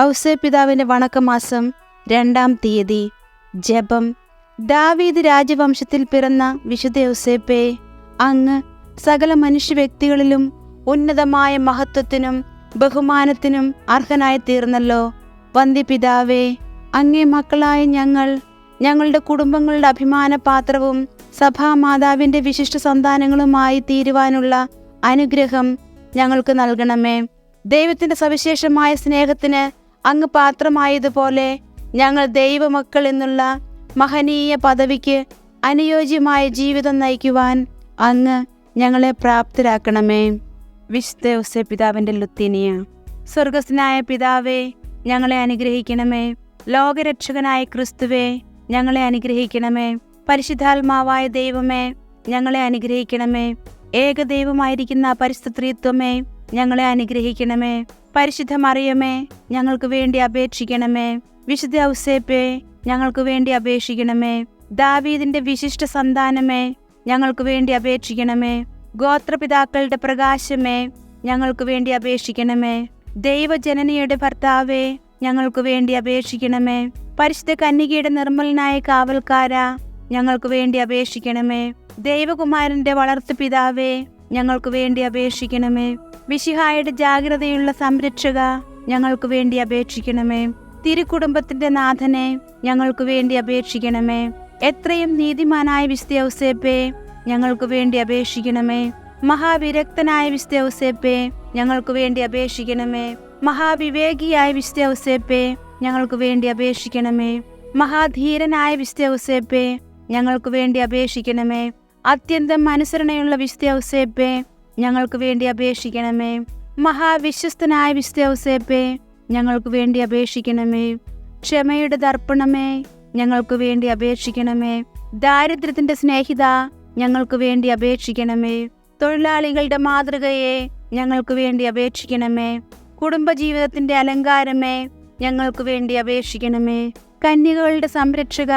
ഔസേപ്പിതാവിൻ്റെ വണക്കമാസം 2-ാം തീയതി. ജപം. ദാവീദ് രാജവംശത്തിൽ പിറന്ന വിശുദ്ധ ഔസേപ്പേ, അങ്ങ് സകല മനുഷ്യ വ്യക്തികളിലും ഉന്നതമായ മഹത്വത്തിനും ബഹുമാനത്തിനും അർഹനായി തീർന്നല്ലോ. വന്ധ്യപിതാവേ, അങ്ങേ മക്കളായ ഞങ്ങളുടെ കുടുംബങ്ങളുടെ അഭിമാന പാത്രവും സഭാമാതാവിൻ്റെ വിശിഷ്ട സന്താനങ്ങളുമായി തീരുവാനുള്ള അനുഗ്രഹം ഞങ്ങൾക്ക് നൽകണമേ. ദൈവത്തിൻ്റെ സവിശേഷമായ സ്നേഹത്തിന് അങ്ങ് പാത്രമായതുപോലെ ഞങ്ങൾ ദൈവമക്കൾ എന്നുള്ള മഹനീയ പദവിക്ക് അനുയോജ്യമായ ജീവിതം നയിക്കുവാൻ അങ്ങ് ഞങ്ങളെ പ്രാപ്തരാക്കണമേ. വിശുദ്ധ ഔസേപ്പിതാവിൻ്റെ ലുത്തീനിയ. സ്വർഗസ്ഥനായ പിതാവേ, ഞങ്ങളെ അനുഗ്രഹിക്കണമേ. ലോകരക്ഷകനായ ക്രിസ്തുവേ, ഞങ്ങളെ അനുഗ്രഹിക്കണമേ. പരിശുദ്ധാത്മാവായ ദൈവമേ, ഞങ്ങളെ അനുഗ്രഹിക്കണമേ. ഏകദൈവമായിരിക്കുന്ന പരിശുദ്ധ ത്രിത്വമേ, ഞങ്ങളെ അനുഗ്രഹിക്കണമേ. പരിശുദ്ധ മറിയമേ, ഞങ്ങൾക്ക് വേണ്ടി അപേക്ഷിക്കണമേ. വിശുദ്ധ ഔസേപ്പേ, ഞങ്ങൾക്ക് വേണ്ടി അപേക്ഷിക്കണമേ. ദാവീദിന്റെ വിശിഷ്ട സന്താനമേ, ഞങ്ങൾക്ക് വേണ്ടി അപേക്ഷിക്കണമേ. ഗോത്രപിതാക്കളുടെ പ്രകാശമേ, ഞങ്ങൾക്ക് വേണ്ടി അപേക്ഷിക്കണമേ. ദൈവജനനിയുടെ ഭർത്താവേ, ഞങ്ങൾക്ക് വേണ്ടി അപേക്ഷിക്കണമേ. പരിശുദ്ധ കന്യകയുടെ നിർമ്മലനായ കാവൽക്കാരാ, ഞങ്ങൾക്ക് വേണ്ടി അപേക്ഷിക്കണമേ. ദൈവകുമാരന്റെ വളർത്തു പിതാവേ, ഞങ്ങൾക്ക് വേണ്ടി അപേക്ഷിക്കണമേ. മിശിഹായുടെ ജാഗ്രതയുള്ള സംരക്ഷക, ഞങ്ങൾക്ക് വേണ്ടി അപേക്ഷിക്കണമേ. തിരുക്കുടുംബത്തിന്റെ നാഥനെ, ഞങ്ങൾക്ക് വേണ്ടി അപേക്ഷിക്കണമേ. എത്രയും നീതിമാനായ വിശുദ്ധ ഔസേപ്പേ, ഞങ്ങൾക്ക് വേണ്ടി അപേക്ഷിക്കണമേ. മഹാവിരക്തനായ വിശുദ്ധ ഔസേപ്പേ, ഞങ്ങൾക്ക് വേണ്ടി അപേക്ഷിക്കണമേ. മഹാവിവേകിയായ വിശുദ്ധ ഔസേപ്പേ, ഞങ്ങൾക്ക് വേണ്ടി അപേക്ഷിക്കണമേ. മഹാധീരനായ വിശുദ്ധ ഔസേപ്പേ, ഞങ്ങൾക്ക് വേണ്ടി അപേക്ഷിക്കണമേ. അത്യന്തം അനുസരണയുള്ള വിശുദ്ധ ഔസേപ്പേ, ഞങ്ങൾക്ക് വേണ്ടി അപേക്ഷിക്കണമേ. മഹാവിശ്വസ്തനായ വിശുദ്ധ ഔസേപ്പേ, ഞങ്ങൾക്ക് വേണ്ടി അപേക്ഷിക്കണമേ. ക്ഷമയുടെ ദർപ്പണമേ, ഞങ്ങൾക്ക് വേണ്ടി അപേക്ഷിക്കണമേ. ദാരിദ്ര്യത്തിന്റെ സ്നേഹിത, ഞങ്ങൾക്ക് വേണ്ടി അപേക്ഷിക്കണമേ. തൊഴിലാളികളുടെ മാതൃകയെ, ഞങ്ങൾക്ക് വേണ്ടി അപേക്ഷിക്കണമേ. കുടുംബജീവിതത്തിന്റെ അലങ്കാരമേ, ഞങ്ങൾക്ക് വേണ്ടി അപേക്ഷിക്കണമേ. കന്യകകളുടെ സംരക്ഷക,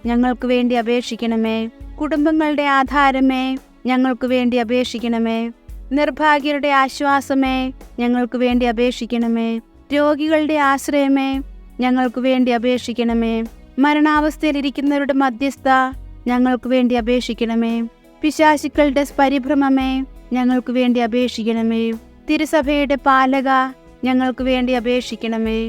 ഞങ്ങൾക്ക് വേണ്ടി അപേക്ഷിക്കണമേ. കുടുംബങ്ങളുടെ ആധാരമേ, ഞങ്ങൾക്ക് വേണ്ടി അപേക്ഷിക്കണമേ. നിർഭാഗ്യരുടെ ആശ്വാസമേ, ഞങ്ങൾക്ക് വേണ്ടി അപേക്ഷിക്കണമേ. രോഗികളുടെ ആശ്രയമേ, ഞങ്ങൾക്ക് വേണ്ടി അപേക്ഷിക്കണമേ. മരണാവസ്ഥയിലിരിക്കുന്നവരുടെ മധ്യസ്ഥ, ഞങ്ങൾക്ക് വേണ്ടി അപേക്ഷിക്കണമേ. പിശാചുക്കളുടെ പരിഭ്രമമേ, ഞങ്ങൾക്ക് വേണ്ടി അപേക്ഷിക്കണമേ. തിരുസഭയുടെ പാലക, ഞങ്ങൾക്ക് വേണ്ടി അപേക്ഷിക്കണമേ.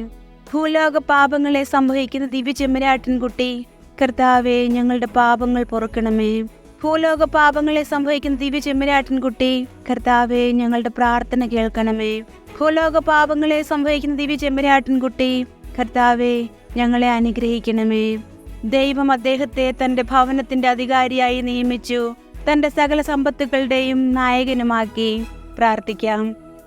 ഭൂലോക പാപങ്ങളെ സംഭവിക്കുന്ന ദിവ്യ ചെമ്മരാട്ടിൻകുട്ടി, കർത്താവേ, ഞങ്ങളുടെ പാപങ്ങൾ പൊറുക്കണമേ. ഭൂലോക പാപങ്ങളെ സംഭവിക്കുന്ന ദിവ്യ ചെമ്മരാട്ടിൻകുട്ടി, കർത്താവേ, ഞങ്ങളുടെ പ്രാർത്ഥന കേൾക്കണമേ. ഭൂലോക പാപങ്ങളെ സംഭവിക്കുന്ന ദിവ്യ ചെമ്മരാട്ടിൻകുട്ടി, കർത്താവേ, ഞങ്ങളെ അനുഗ്രഹിക്കണമേ. ദൈവം അദ്ദേഹത്തെ തൻ്റെ ഭവനത്തിന്റെ അധികാരിയായി നിയമിച്ചു, തൻ്റെ സകല സമ്പത്തുകളുടെയും നായകനുമാക്കി. പ്രാർത്ഥിക്കാം.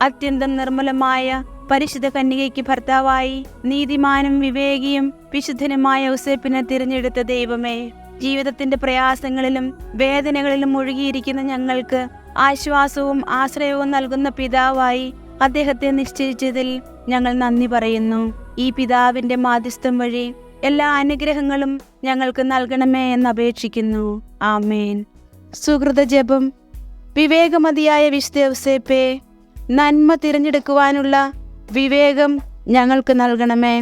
അത്യന്തം നിർമ്മലമായ പരിശുദ്ധ കന്യകയ്ക്ക് ഭർത്താവായി നീതിമാനും വിവേകിയും വിശുദ്ധനുമായ ഔസേപ്പിനെ തിരഞ്ഞെടുത്ത ദൈവമേ, ജീവിതത്തിന്റെ പ്രയാസങ്ങളിലും വേദനകളിലും മുഴുകിയിരിക്കുന്ന ഞങ്ങൾക്ക് ആശ്വാസവും ആശ്രയവും നൽകുന്ന പിതാവായി അദ്ദേഹത്തെ നിശ്ചയിച്ചതിൽ ഞങ്ങൾ നന്ദി പറയുന്നു. ഈ പിതാവിന്റെ മാധ്യസ്ഥം വഴി എല്ലാ അനുഗ്രഹങ്ങളും ഞങ്ങൾക്ക് നൽകണമേ എന്ന് അപേക്ഷിക്കുന്നു. ആമേൻ. സുഹൃത ജപം. വിവേകമതിയായ വിശുദ്ധ ഔസേപ്പേ, നന്മ തിരഞ്ഞെടുക്കുവാനുള്ള വിവേകം ഞങ്ങൾക്ക് നൽകണമേ.